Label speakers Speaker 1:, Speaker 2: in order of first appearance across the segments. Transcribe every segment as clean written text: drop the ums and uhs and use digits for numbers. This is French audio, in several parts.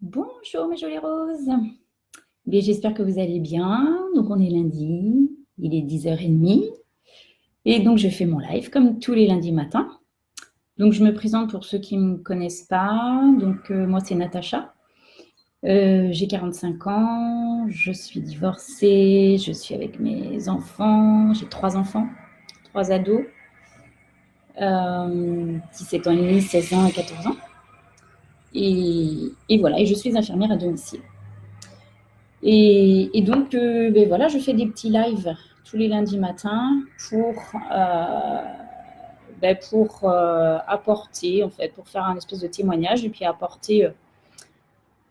Speaker 1: Bonjour mes jolies roses. Bien, j'espère que vous allez bien. Donc on est lundi, il est 10h30 et donc je fais mon live comme tous les lundis matins. Donc je me présente pour ceux qui ne me connaissent pas. Donc moi c'est Natacha. J'ai 45 ans, je suis divorcée, je suis avec mes enfants, j'ai 3 enfants, 3 ados, 17 ans et demi, 16 ans et 14 ans. Et voilà, et je suis infirmière à domicile. Et donc, ben voilà, je fais des petits lives tous les lundis matins pour apporter, en fait, pour faire un espèce de témoignage et puis apporter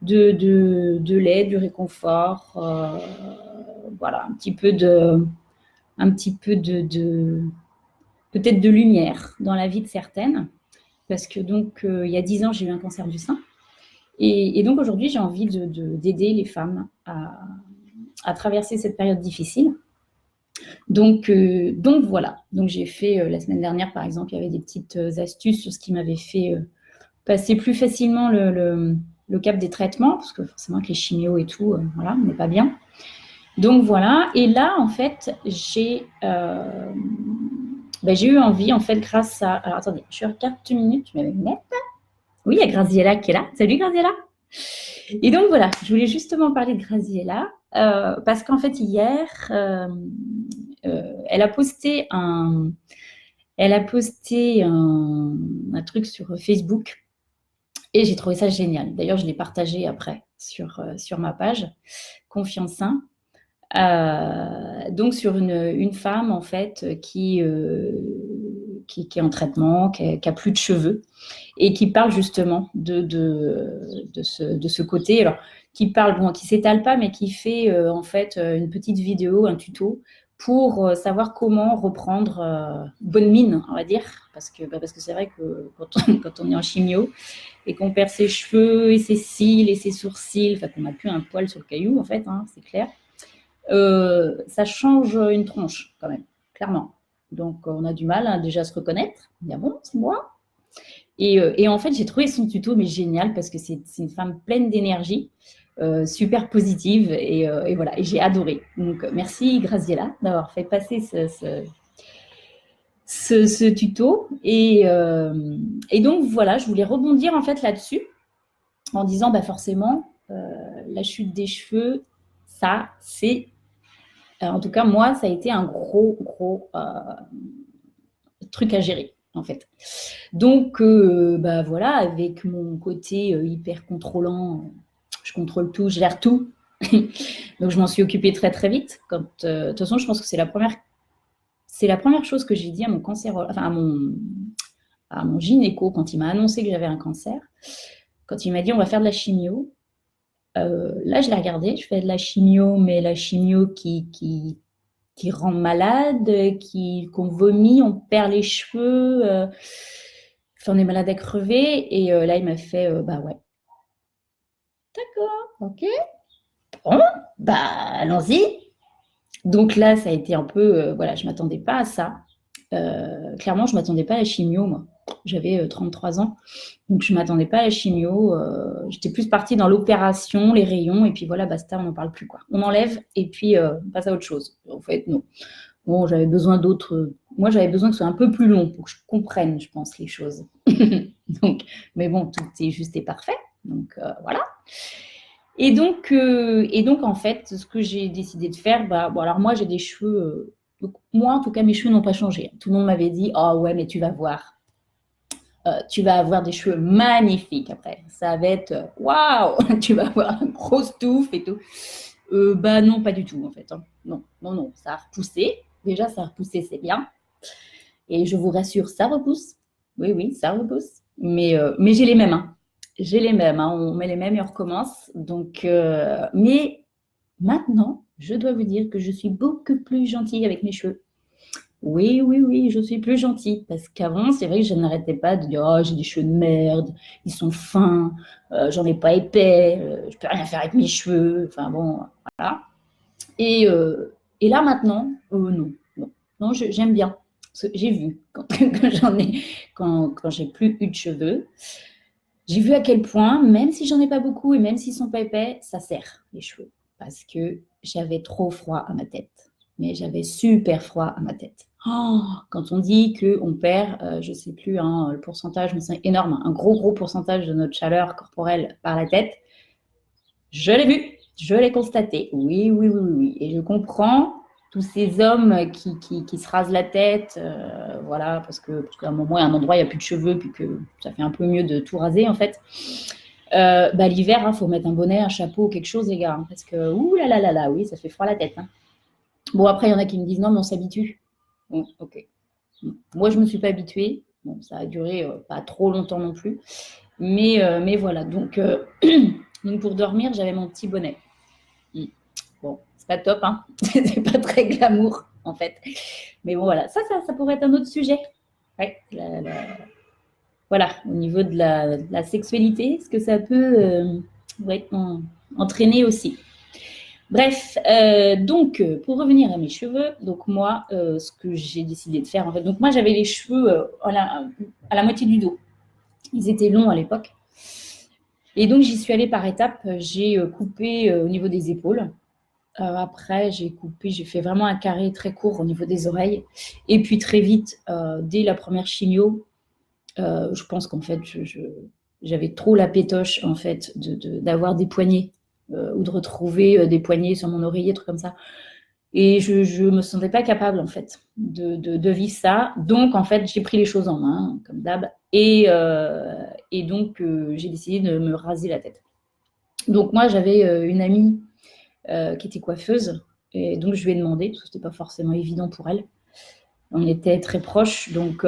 Speaker 1: de l'aide, du réconfort, voilà, un petit peu peut-être de lumière dans la vie de certaines. Parce que donc, il y a 10 ans, j'ai eu un cancer du sein. Et donc aujourd'hui, j'ai envie d'aider les femmes à traverser cette période difficile. Donc voilà. Donc j'ai fait la semaine dernière, par exemple, il y avait des petites astuces sur ce qui m'avait fait passer plus facilement le cap des traitements, parce que forcément avec les chimios et tout, voilà, on n'est pas bien. Donc voilà. Et là, en fait, j'ai eu envie, en fait, grâce à... Alors attendez, je regarde 2 minutes, je vais me mettre. Oui, il y a Graziella qui est là. Salut Graziella. Et donc voilà, je voulais justement parler de Graziella parce qu'en fait hier, elle a posté un truc sur Facebook et j'ai trouvé ça génial. D'ailleurs, je l'ai partagé après sur ma page Confiance Sain. Donc sur une femme en fait qui est en traitement, qui a plus de cheveux et qui parle justement de ce côté. Alors, qui parle, bon, qui s'étale pas, mais qui fait en fait une petite vidéo, un tuto pour savoir comment reprendre bonne mine, on va dire, parce que c'est vrai que quand on est en chimio et qu'on perd ses cheveux et ses cils et ses sourcils, enfin qu'on n'a plus un poil sur le caillou en fait, hein, c'est clair, ça change une tronche quand même, clairement. Donc on a du mal à déjà se reconnaître. Il y a bon, c'est moi. Et en fait, j'ai trouvé son tuto mais génial parce que c'est une femme pleine d'énergie, super positive et voilà. Et j'ai adoré. Donc merci Graziella d'avoir fait passer ce tuto. Et donc voilà, je voulais rebondir en fait là-dessus en disant bah forcément la chute des cheveux, ça c'est en tout cas moi ça a été un gros truc à gérer en fait. Donc, bah voilà, avec mon côté hyper contrôlant, je contrôle tout, je gère tout. Donc, je m'en suis occupée très très vite. De toute façon, je pense que c'est la première chose que j'ai dit à mon cancer, enfin à mon gynéco quand il m'a annoncé que j'avais un cancer. Quand il m'a dit on va faire de la chimio, là je l'ai regardé, je fais de la chimio, mais la chimio qui rend malade, qu'on vomit, on perd les cheveux. Enfin, on est malade à crever. Et là, il m'a fait bah ouais. D'accord, ok. Bon, bah allons-y. Donc là, ça a été un peu. Voilà, je ne m'attendais pas à ça. Clairement, je ne m'attendais pas à la chimio, moi. J'avais 33 ans. Donc, je ne m'attendais pas à la chimio. J'étais plus partie dans l'opération, les rayons. Et puis voilà, basta, on n'en parle plus, quoi. On enlève et puis on passe à autre chose. En fait, non. Bon, j'avais besoin d'autres. Moi, j'avais besoin que ce soit un peu plus long pour que je comprenne, je pense, les choses. Donc, mais bon, tout est juste et parfait. Donc, voilà. Et donc, en fait, ce que j'ai décidé de faire, bah, bon, alors moi, j'ai des cheveux. Donc, moi, en tout cas, mes cheveux n'ont pas changé. Tout le monde m'avait dit, oh ouais, mais tu vas voir. Tu vas avoir des cheveux magnifiques après. Ça va être waouh, tu vas avoir une grosse touffe et tout. Bah non, pas du tout en fait. Hein. Non, non, non, ça a repoussé. Déjà, ça a repoussé, c'est bien. Et je vous rassure, ça repousse. Oui, oui, ça repousse. Mais j'ai les mêmes. Hein. J'ai les mêmes. Hein. On met les mêmes et on recommence. Donc, mais maintenant, je dois vous dire que je suis beaucoup plus gentille avec mes cheveux. Oui, oui, oui, je suis plus gentille. Parce qu'avant, c'est vrai que je n'arrêtais pas de dire oh, j'ai des cheveux de merde, ils sont fins, j'en ai pas épais, je peux rien faire avec mes cheveux. Enfin bon, voilà. Et là maintenant, non, non, non, j'aime bien. Parce que j'ai vu quand j'ai plus eu de cheveux, j'ai vu à quel point, même si j'en ai pas beaucoup et même s'ils sont pas épais, ça serre les cheveux. Parce que j'avais trop froid à ma tête. Mais j'avais super froid à ma tête. Oh, quand on dit qu'on perd, je ne sais plus hein, le pourcentage, mais c'est énorme, hein, un gros pourcentage de notre chaleur corporelle par la tête, je l'ai vu, je l'ai constaté. Oui. Et je comprends tous ces hommes qui se rasent la tête, voilà, parce qu'à un moment, il y a un endroit, il n'y a plus de cheveux, puis que ça fait un peu mieux de tout raser, en fait. L'hiver, il faut mettre un bonnet, un chapeau, quelque chose, les gars, hein, parce que, ouh là là, oui, ça fait froid à la tête. Hein. Bon, après, il y en a qui me disent, non, mais on s'habitue. Bon, ok. Moi, je ne me suis pas habituée. Bon, ça a duré pas trop longtemps non plus. Mais voilà, donc, donc pour dormir, j'avais mon petit bonnet. Bon, c'est pas top, hein. C'est pas très glamour, en fait. Mais bon, voilà, ça pourrait être un autre sujet. Ouais, voilà, au niveau de la sexualité, ce que ça peut ouais, entraîner aussi. Bref, donc pour revenir à mes cheveux, donc moi, ce que j'ai décidé de faire, en fait, donc moi j'avais les cheveux à la moitié du dos. Ils étaient longs à l'époque. Et donc j'y suis allée par étapes. J'ai coupé au niveau des épaules. Après, j'ai fait vraiment un carré très court au niveau des oreilles. Et puis très vite, dès la première chimio, je pense qu'en fait, j'avais trop la pétoche en fait d'avoir des poignets ou de retrouver des poignets sur mon oreiller, trucs comme ça. Et je me sentais pas capable en fait de vivre ça. Donc en fait, j'ai pris les choses en main comme d'hab et donc j'ai décidé de me raser la tête. Donc moi, j'avais une amie qui était coiffeuse et donc je lui ai demandé parce que c'était pas forcément évident pour elle. On était très proches, donc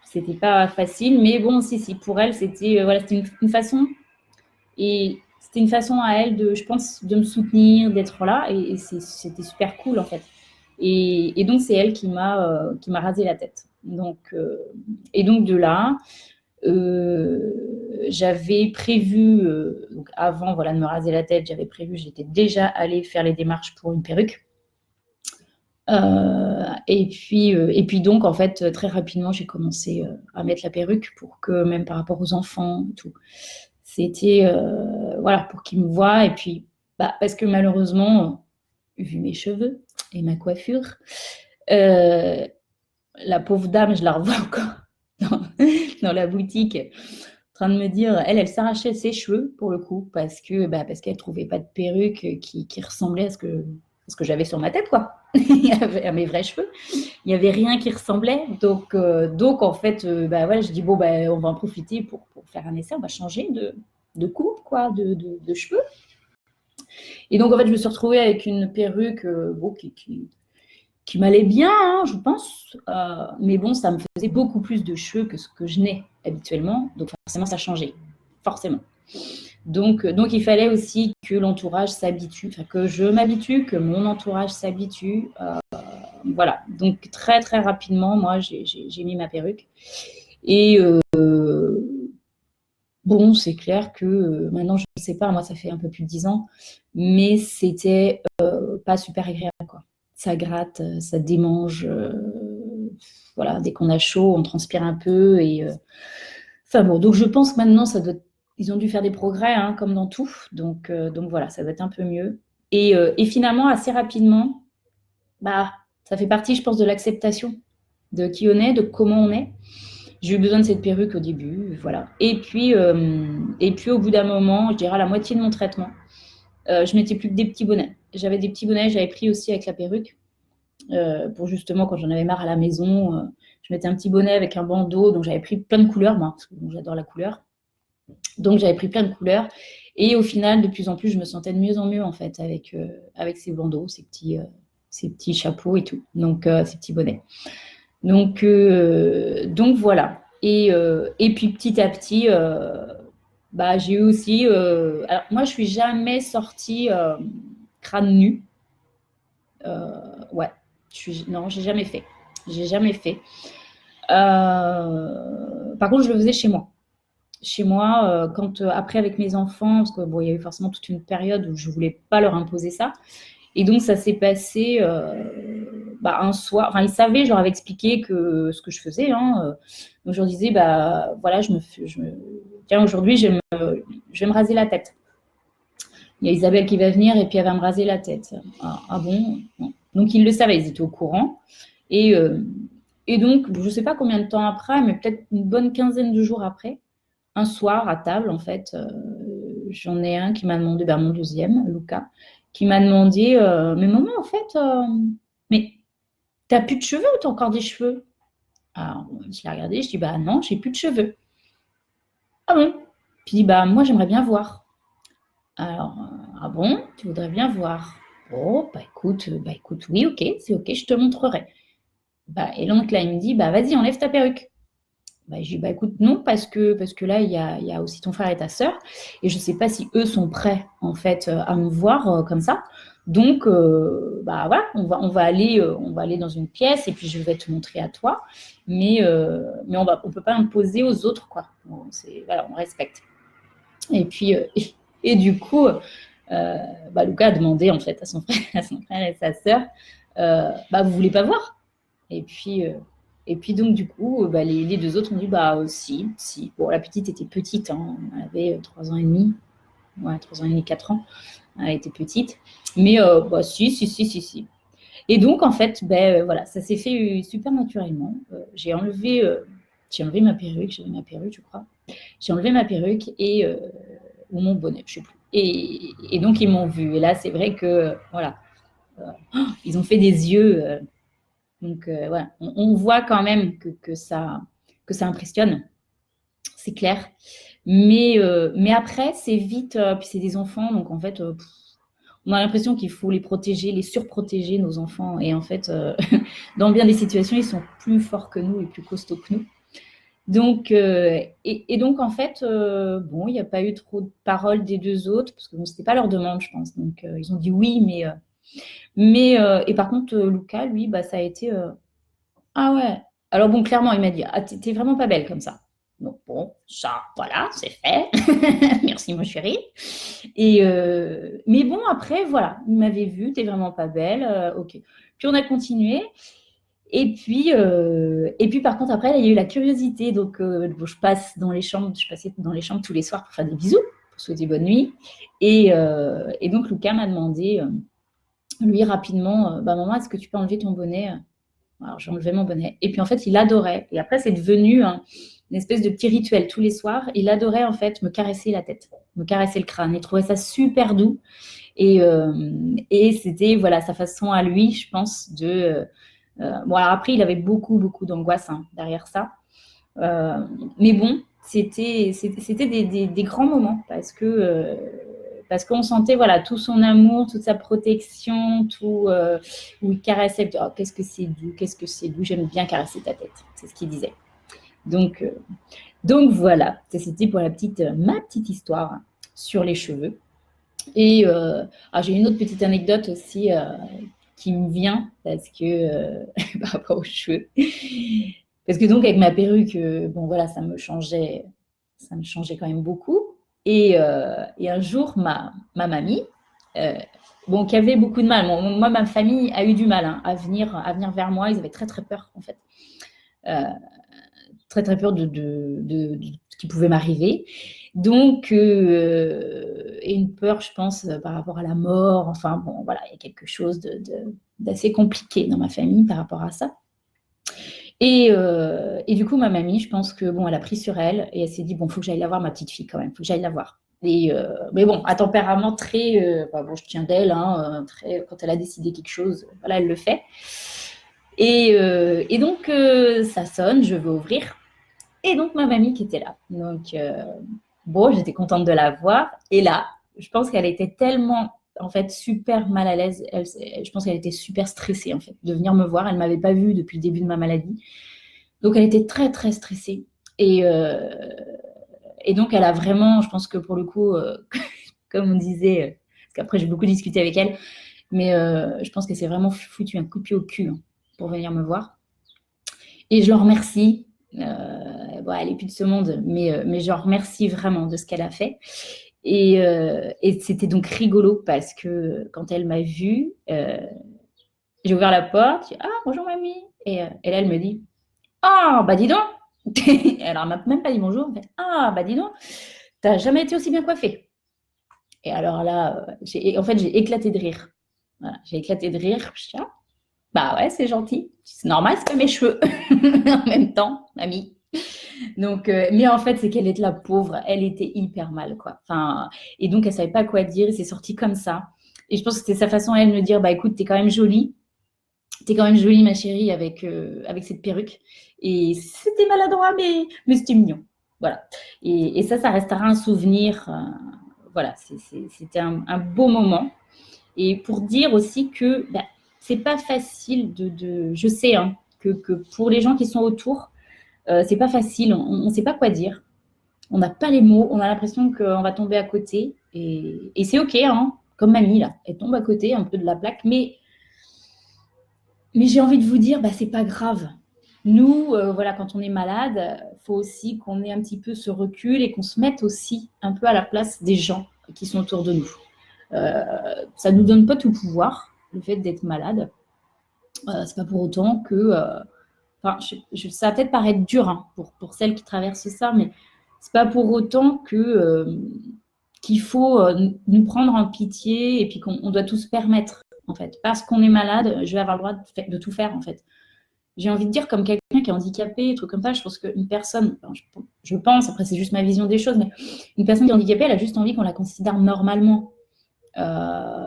Speaker 1: c'était pas facile, mais bon, si, pour elle, c'était voilà, c'était une façon, et c'était une façon à elle de, je pense, de me soutenir, d'être là, et c'était super cool en fait. Et donc c'est elle qui m'a rasé la tête. Donc et donc de là, j'avais prévu, donc avant voilà de me raser la tête, j'étais déjà allée faire les démarches pour une perruque. Et puis donc, en fait, très rapidement, j'ai commencé à mettre la perruque pour que, même par rapport aux enfants et tout, c'était, voilà, pour qu'ils me voient. Et puis, parce que malheureusement, vu mes cheveux et ma coiffure, la pauvre dame, je la revois encore dans, dans la boutique, en train de me dire, elle s'arrachait ses cheveux pour le coup, parce qu'elle ne trouvait pas de perruque qui ressemblait à ce que j'avais sur ma tête, quoi. À mes vrais cheveux. Il n'y avait rien qui ressemblait. Donc en fait, voilà, je dis, bon, on va en profiter pour faire un essai, on va changer de coupe, quoi, de cheveux. Et donc, en fait, je me suis retrouvée avec une perruque bon, qui m'allait bien, hein, je pense. Mais bon, ça me faisait beaucoup plus de cheveux que ce que je n'ai habituellement. Donc, forcément, ça changeait. Forcément. Donc, il fallait aussi que l'entourage s'habitue, enfin, que je m'habitue, que mon entourage s'habitue. Voilà. Donc, très, très rapidement, moi, j'ai mis ma perruque. Et bon, c'est clair que maintenant, je ne sais pas, moi, ça fait un peu plus de 10 ans, mais c'était pas super agréable, quoi. Ça gratte, ça démange. Voilà, dès qu'on a chaud, on transpire un peu. Et enfin bon, donc je pense que maintenant, ils ont dû faire des progrès, hein, comme dans tout. Donc voilà, ça doit être un peu mieux. Et finalement, assez rapidement, ça fait partie, je pense, de l'acceptation de qui on est, de comment on est. J'ai eu besoin de cette perruque au début, voilà. Et puis au bout d'un moment, je dirais à la moitié de mon traitement, je mettais plus que des petits bonnets. J'avais des petits bonnets, j'avais pris aussi avec la perruque. Pour justement, quand j'en avais marre à la maison, je mettais un petit bonnet avec un bandeau, donc j'avais pris plein de couleurs, moi, parce que j'adore la couleur. Donc j'avais pris plein de couleurs, et au final, de plus en plus, je me sentais de mieux en mieux, en fait, avec ces bandeaux, ces petits chapeaux et tout, donc ces petits bonnets. Donc voilà. Et puis petit à petit, j'ai eu aussi... alors moi, je suis jamais sortie crâne nu. Ouais. Non, j'ai jamais fait. J'ai jamais fait. Par contre, je le faisais chez moi. Chez moi, après avec mes enfants, parce que bon, il y avait forcément toute une période où je voulais pas leur imposer ça. Et donc, ça s'est passé un soir. Enfin, ils savaient, je leur avais expliqué ce que je faisais. Hein, donc, je leur disais, voilà, tiens, aujourd'hui, je vais me raser la tête. Il y a Isabelle qui va venir et puis elle va me raser la tête. Ah bon? Non. Donc, ils le savaient, ils étaient au courant. Et donc, je ne sais pas combien de temps après, mais peut-être une bonne quinzaine de jours après, un soir à table, en fait, j'en ai un qui m'a demandé, mon deuxième, Lucas, qui m'a demandé, mais maman, en fait, mais t'as plus de cheveux ou t'as encore des cheveux? Alors, je l'ai regardé, je dis, non, j'ai plus de cheveux. Ah bon? Puis il dit, moi, j'aimerais bien voir. Alors, ah bon, tu voudrais bien voir? Oh, écoute, oui, ok, c'est ok, je te montrerai. Et l'oncle, là, il me dit, vas-y, enlève ta perruque. Je dis, écoute, non, parce que là, il y a aussi ton frère et ta sœur, et je ne sais pas si eux sont prêts, en fait, à me voir comme ça. Donc, voilà, on va aller dans une pièce, et puis je vais te montrer à toi, mais on peut pas imposer aux autres, quoi. Bon, voilà, on respecte. Et puis, et du coup, Lucas a demandé, en fait, à son frère et sa sœur, vous voulez pas voir? Et puis donc, du coup, les deux autres ont dit, si. Bon, la petite était petite, hein, elle avait 3 ans et demi. Ouais, 3 ans et demi, 4 ans. Elle était petite. Mais si. Et donc, en fait, voilà, ça s'est fait super naturellement. J'ai enlevé ma perruque, j'avais ma perruque, je crois. J'ai enlevé ma perruque ou mon bonnet, je ne sais plus. Et donc, ils m'ont vu. Et là, c'est vrai que, voilà, ils ont fait des yeux. Donc, voilà, on voit quand même que ça impressionne, c'est clair. Mais après, c'est vite, puis c'est des enfants, donc en fait, on a l'impression qu'il faut les protéger, les surprotéger, nos enfants. Et en fait, dans bien des situations, ils sont plus forts que nous et plus costauds que nous. Donc, et donc, en fait, il n'y a pas eu trop de paroles des deux autres, parce que ce n'était pas leur demande, je pense. Donc, ils ont dit oui, mais et par contre, Lucas, lui, ça a été... ah ouais. Alors bon, clairement, il m'a dit, t'es vraiment pas belle comme ça. Donc bon, ça, voilà, c'est fait. Merci, mon chéri. Mais bon, après, voilà, il m'avait vu, t'es vraiment pas belle. Ok. Puis on a continué. Et puis, par contre, après, il y a eu la curiosité. Donc, je passais dans les chambres tous les soirs pour faire des bisous, pour souhaiter bonne nuit. Et donc, Lucas m'a demandé, lui, rapidement, maman, est-ce que tu peux enlever ton bonnet? Alors, j'ai enlevé mon bonnet. Et puis, en fait, il adorait. Et après, c'est devenu une espèce de petit rituel tous les soirs. Il adorait, en fait, me caresser la tête, me caresser le crâne. Il trouvait ça super doux. Et c'était, voilà, sa façon à lui, je pense, de... alors après, il avait beaucoup, beaucoup d'angoisse derrière ça. Mais bon, c'était des grands moments parce qu'on sentait, voilà, tout son amour, toute sa protection, tout où il caressait. Oh, qu'est-ce que c'est doux, j'aime bien caresser ta tête. C'est ce qu'il disait. Donc voilà, c'était pour ma petite histoire sur les cheveux. Et j'ai une autre petite anecdote aussi qui me vient parce que par rapport aux cheveux. Parce que donc avec ma perruque, voilà, ça me changeait quand même beaucoup. Et un jour, ma mamie, qui avait beaucoup de mal. Moi, ma famille a eu du mal à venir vers moi. Ils avaient très très peur en fait, très très peur de ce qui pouvait m'arriver. Donc, et une peur, je pense, par rapport à la mort. Enfin bon, voilà, il y a quelque chose d'assez compliqué dans ma famille par rapport à ça. Et du coup, ma mamie, je pense que elle a pris sur elle et elle s'est dit, faut que j'aille la voir, ma petite fille quand même, faut que j'aille la voir. Et mais bon, à tempérament très, je tiens d'elle, très, quand elle a décidé quelque chose, voilà, elle le fait. Et donc ça sonne, je vais ouvrir. Et donc ma mamie qui était là. Donc j'étais contente de la voir. Et là, je pense qu'elle était tellement en fait super mal à l'aise. Je pense qu'elle était super stressée en fait de venir me voir. Elle m'avait pas vue depuis le début de ma maladie, donc elle était très très stressée. Et donc elle a vraiment, je pense que pour le coup, comme on disait, parce qu'après j'ai beaucoup discuté avec elle, mais je pense qu'elle s'est vraiment foutu un coup de pied au cul pour venir me voir. Et je l'en remercie. Elle n'est plus de ce monde, mais je l'en remercie vraiment de ce qu'elle a fait. Et c'était donc rigolo parce que quand elle m'a vue, j'ai ouvert la porte, j'ai dit, ah bonjour mamie, et là elle me dit, ah dis donc, Alors, elle m'a même pas dit bonjour. Elle me fait, ah, bah dis donc, t'as jamais été aussi bien coiffée. Et alors là, en fait, j'ai éclaté de rire. Voilà, j'ai éclaté de rire. Je dis, ah, bah ouais, c'est gentil. C'est normal, c'est pas mes cheveux. En même temps, mamie. Donc, mais en fait, c'est qu'elle était la pauvre. Elle était hyper mal, quoi. Enfin, et donc, elle savait pas quoi dire. Et c'est sorti comme ça. Et je pense que c'était sa façon, elle, de me dire, bah écoute, t'es quand même jolie. T'es quand même jolie, ma chérie, avec cette perruque. Et c'était maladroit, mais c'était mignon. Voilà. Et ça restera un souvenir. Voilà, c'était un beau moment. Et pour dire aussi que bah, c'est pas facile je sais hein, que pour les gens qui sont autour, c'est pas facile. On ne sait pas quoi dire. On n'a pas les mots. On a l'impression qu'on va tomber à côté. Et c'est OK, hein, comme mamie, là. Elle tombe à côté un peu de la plaque. Mais j'ai envie de vous dire, bah, c'est pas grave. Nous, voilà, quand on est malade, il faut aussi qu'on ait un petit peu ce recul et qu'on se mette aussi un peu à la place des gens qui sont autour de nous. Ça ne nous donne pas tout pouvoir, le fait d'être malade. C'est pas pour autant que. Enfin, ça va peut-être paraître dur hein, pour celles qui traversent ça, mais c'est pas pour autant qu'il faut nous prendre en pitié et puis qu'on doit tout se permettre, en fait. Parce qu'on est malade, je vais avoir le droit de tout faire, en fait. J'ai envie de dire, comme quelqu'un qui est handicapé, truc comme ça, je pense qu'une personne, enfin, je pense, après c'est juste ma vision des choses, mais une personne qui est handicapée, elle a juste envie qu'on la considère normalement.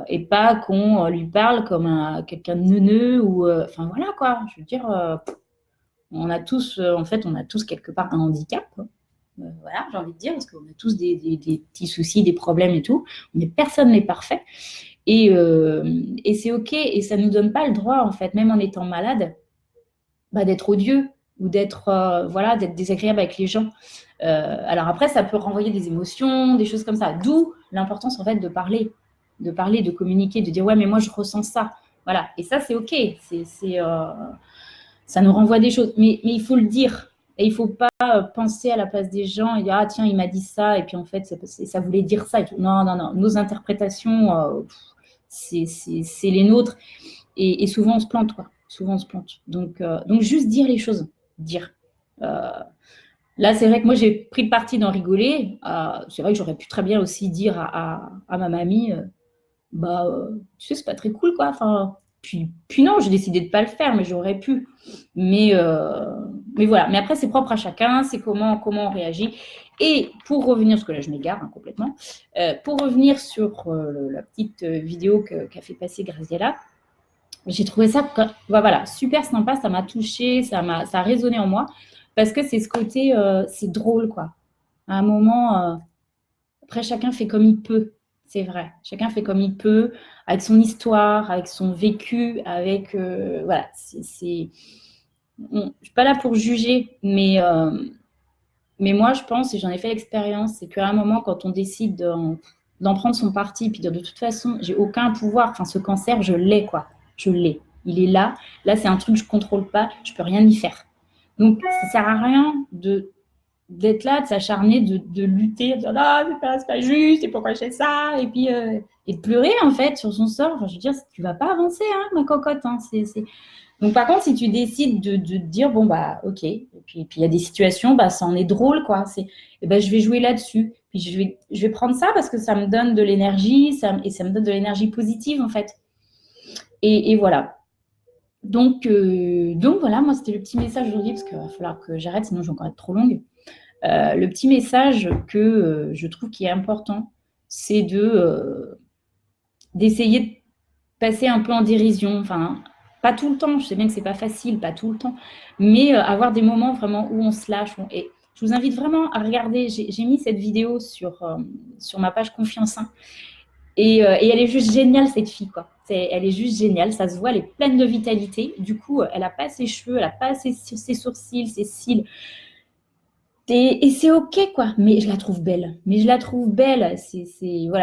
Speaker 1: Et pas qu'on lui parle comme quelqu'un de neuneux ou enfin voilà quoi. Je veux dire, on a tous, en fait, on a tous quelque part un handicap. Voilà, j'ai envie de dire, parce qu'on a tous des petits soucis, des problèmes et tout. Mais personne n'est parfait. Et c'est OK. Et ça ne nous donne pas le droit, en fait, même en étant malade, bah, d'être odieux ou voilà, d'être désagréable avec les gens. Alors après, ça peut renvoyer des émotions, des choses comme ça. D'où l'importance, en fait, de parler, de communiquer, de dire, ouais, mais moi, je ressens ça. Voilà. Et ça, c'est OK. Ça nous renvoie des choses. Mais il faut le dire. Et il ne faut pas penser à la place des gens et dire, ah tiens, il m'a dit ça, et puis en fait, ça voulait dire ça. Et tout. Non, non, non. Nos interprétations, c'est les nôtres. Et souvent, on se plante, quoi. Souvent, on se plante. Donc juste dire les choses. Dire. Là, c'est vrai que moi, j'ai pris le parti d'en rigoler. C'est vrai que j'aurais pu très bien aussi dire à ma mamie, bah, tu sais, c'est pas très cool, quoi. Enfin, puis non, j'ai décidé de pas le faire, mais j'aurais pu. Mais, voilà. Mais après, c'est propre à chacun, c'est comment on réagit. Et pour revenir, parce que là, je m'égare hein, complètement, pour revenir sur la petite vidéo qu'a fait passer Graziella, j'ai trouvé ça voilà, super sympa, ça m'a touchée, ça a résonné en moi, parce que c'est ce côté, c'est drôle, quoi. À un moment, après, chacun fait comme il peut. C'est vrai. Chacun fait comme il peut, avec son histoire, avec son vécu, avec. Voilà. Je ne suis pas là pour juger, mais moi, je pense, et j'en ai fait l'expérience, c'est qu'à un moment, quand on décide d'en prendre son parti, puis de toute façon, j'ai aucun pouvoir. Enfin, ce cancer, je l'ai, quoi. Je l'ai. Il est là. Là, c'est un truc que je ne contrôle pas. Je ne peux rien y faire. Donc, ça ne sert à rien d'être là, de s'acharner, de lutter, de dire ah, c'est pas juste, et pourquoi je fais ça, et puis et de pleurer en fait sur son sort. Enfin, je veux dire, tu vas pas avancer, hein, ma cocotte. Hein, Donc par contre, si tu décides de dire bon bah ok, et puis il y a des situations, bah ça en est drôle quoi. Et ben je vais jouer là-dessus. Puis je vais prendre ça parce que ça me donne de l'énergie, et ça me donne de l'énergie positive en fait. Et voilà. Donc voilà, moi c'était le petit message aujourd'hui parce qu'il va falloir que j'arrête, sinon je vais encore être trop longue. Le petit message que je trouve qui est important, c'est d'essayer de passer un peu en dérision. Enfin, pas tout le temps, je sais bien que c'est pas facile, pas tout le temps, mais avoir des moments vraiment où on se lâche. Et je vous invite vraiment à regarder. J'ai mis cette vidéo sur ma page Confiance 1. Et elle est juste géniale, cette fille, quoi. Elle est juste géniale, ça se voit, elle est pleine de vitalité. Du coup, elle n'a pas ses cheveux, elle n'a pas ses sourcils, ses cils. Et c'est OK, quoi. Mais je la trouve belle. Voilà,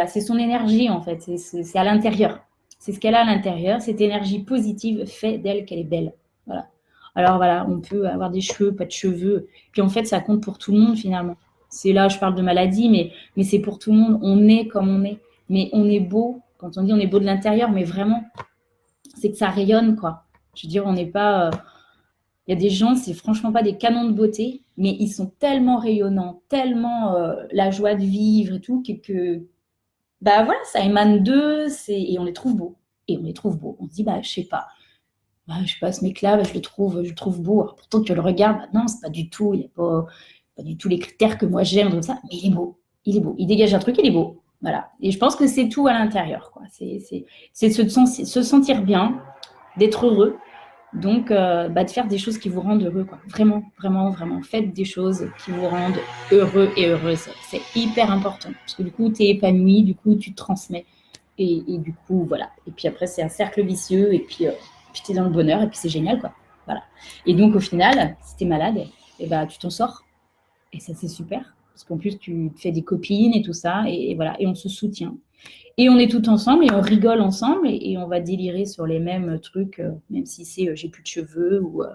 Speaker 1: c'est son énergie, en fait. C'est à l'intérieur. C'est ce qu'elle a à l'intérieur. Cette énergie positive fait d'elle qu'elle est belle. Voilà. Alors, voilà, on peut avoir des cheveux, pas de cheveux. Puis, en fait, ça compte pour tout le monde, finalement. C'est là, je parle de maladie, mais c'est pour tout le monde. On est comme on est. Mais on est beau. Quand on dit on est beau de l'intérieur, mais vraiment, c'est que ça rayonne, quoi. Je veux dire, on n'est pas... Il y a des gens, c'est franchement pas des canons de beauté, mais ils sont tellement rayonnants, tellement la joie de vivre et tout, bah voilà, ça émane d'eux, et on les trouve beaux. Et on les trouve beaux. On se dit, bah je sais pas. Bah, je sais pas, ce mec-là, bah, je le trouve beau. Alors, pourtant, tu le regardes, bah, non, c'est pas du tout, il n'y a pas du tout les critères que moi j'aime, comme ça, mais il est beau. Il est beau. Il dégage un truc, il est beau. Voilà. Et je pense que c'est tout à l'intérieur, quoi. C'est se sentir bien, d'être heureux. Donc, bah, de faire des choses qui vous rendent heureux, quoi. Vraiment, vraiment, vraiment. Faites des choses qui vous rendent heureux et heureuse. C'est hyper important. Parce que du coup, tu es épanoui, du coup, tu te transmets. Et du coup, voilà. Et puis après, c'est un cercle vicieux. Et puis tu es dans le bonheur. Et puis c'est génial, quoi. Voilà. Et donc, au final, si tu es malade, eh ben, tu t'en sors. Et ça, c'est super. Parce qu'en plus, tu te fais des copines et tout ça. Et voilà. Et on se soutient. Et on est tout ensemble et on rigole ensemble et on va délirer sur les mêmes trucs, même si c'est j'ai plus de cheveux ou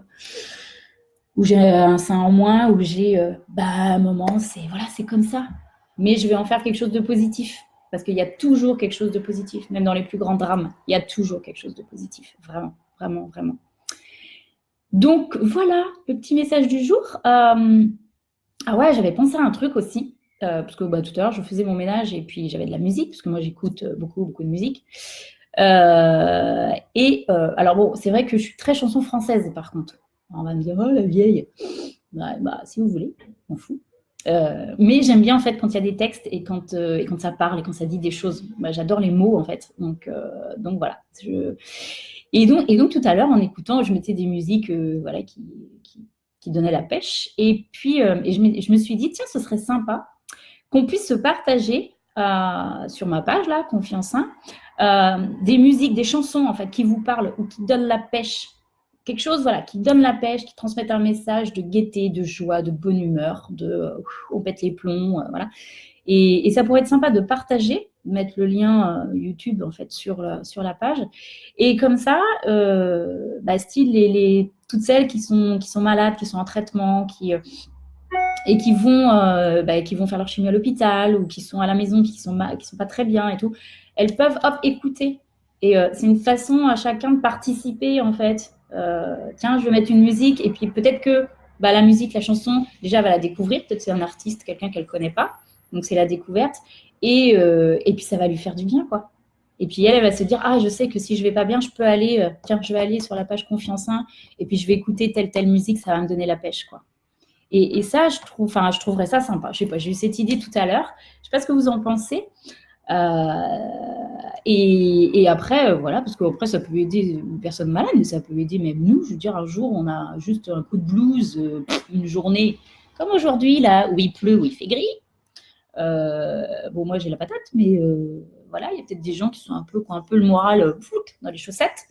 Speaker 1: j'ai un sein en moins ou j'ai bah à un moment c'est comme ça. Mais je vais en faire quelque chose de positif parce qu'il y a toujours quelque chose de positif, même dans les plus grands drames, il y a toujours quelque chose de positif, vraiment, vraiment, vraiment. Donc voilà le petit message du jour. Ah ouais, j'avais pensé à un truc aussi. Parce que bah, tout à l'heure, je faisais mon ménage et puis j'avais de la musique, parce que moi, j'écoute beaucoup, beaucoup de musique. Alors bon, c'est vrai que je suis très chanson française, par contre. Alors, on va me dire, oh, la vieille. Bah, si vous voulez, on m'en fout. Mais j'aime bien, en fait, quand il y a des textes et quand ça parle et quand ça dit des choses. Bah, j'adore les mots, en fait. Donc voilà. Et donc, tout à l'heure, en écoutant, je mettais des musiques voilà, qui donnaient la pêche. Et puis, je me suis dit, tiens, ce serait sympa qu'on puisse se partager sur ma page, là, Confiance 1, des musiques, des chansons, en fait, qui vous parlent ou qui donnent la pêche. Quelque chose, voilà, qui donne la pêche, qui transmettent un message de gaieté, de joie, de bonne humeur, on pète les plombs, voilà. Et ça pourrait être sympa de partager, mettre le lien YouTube, en fait, sur la page. Et comme ça, style, toutes celles qui sont malades, qui sont en traitement, et qui vont faire leur chimie à l'hôpital ou qui sont à la maison, qui sont pas très bien et tout, elles peuvent écouter. Et c'est une façon à chacun de participer, en fait. Tiens, je vais mettre une musique et puis peut-être que la musique, la chanson, déjà, elle va la découvrir. Peut-être c'est un artiste, quelqu'un qu'elle ne connaît pas. Donc, c'est la découverte. Et puis, ça va lui faire du bien, quoi. Et puis, elle va se dire, ah, je sais que si je ne vais pas bien, je peux aller, je vais aller sur la page Confiance 1 et puis je vais écouter telle musique, ça va me donner la pêche, quoi. Et ça, je trouverais ça sympa. Je sais pas, j'ai eu cette idée tout à l'heure. Je sais pas ce que vous en pensez. Et après, voilà, parce qu'après, ça peut aider une personne malade, mais ça peut aider même nous. Je veux dire, un jour, on a juste un coup de blues, une journée comme aujourd'hui, là, où il pleut, où il fait gris. Bon, moi, j'ai la patate, mais voilà, il y a peut-être des gens qui ont un peu le moral dans les chaussettes.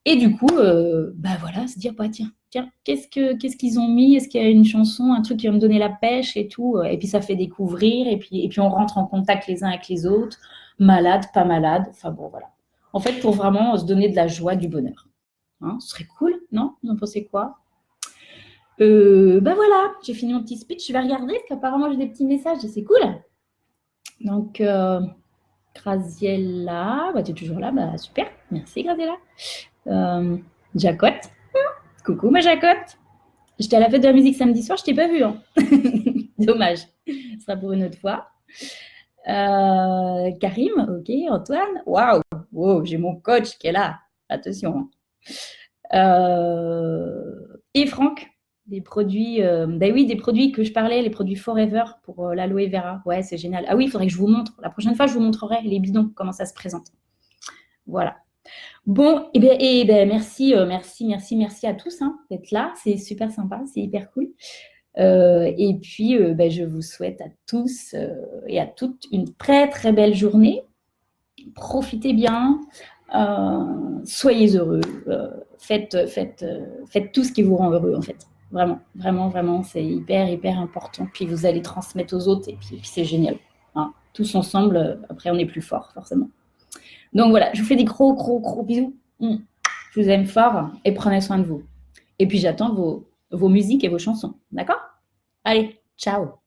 Speaker 1: Et du coup, voilà, se dire, tiens, qu'est-ce qu'ils ont mis? Est-ce qu'il y a une chanson, un truc qui va me donner la pêche et tout? Et puis, ça fait découvrir, et puis on rentre en contact les uns avec les autres, malade, pas malade, enfin bon, voilà. En fait, pour vraiment se donner de la joie, du bonheur. Hein, ce serait cool, non? Vous en pensez quoi? Voilà, j'ai fini mon petit speech, je vais regarder, parce qu'apparemment, j'ai des petits messages, et c'est cool. Donc, Graziella, tu es toujours là, super, merci Graziella. Jacotte. Coucou ma Jacotte. J'étais à la fête de la musique samedi soir, je t'ai pas vu. Hein. Dommage. Ce sera pour une autre fois. Karim, ok. Antoine. Waouh. Wow, j'ai mon coach qui est là. Attention. Et Franck, des produits, des produits que je parlais, les produits Forever pour l'aloe vera. Ouais, c'est génial. Ah oui, il faudrait que je vous montre. La prochaine fois, je vous montrerai les bidons, comment ça se présente. Voilà. Bon, merci à tous d'être là. C'est super sympa, c'est hyper cool. Et puis, je vous souhaite à tous et à toutes une très, très belle journée. Profitez bien, soyez heureux, faites tout ce qui vous rend heureux, en fait. Vraiment, vraiment, vraiment, c'est hyper, hyper important. Puis vous allez transmettre aux autres et puis c'est génial. Hein. Tous ensemble, après, on est plus fort, forcément. Donc voilà, je vous fais des gros, gros, gros bisous. Je vous aime fort et prenez soin de vous. Et puis j'attends vos musiques et vos chansons. D'accord? Allez, ciao!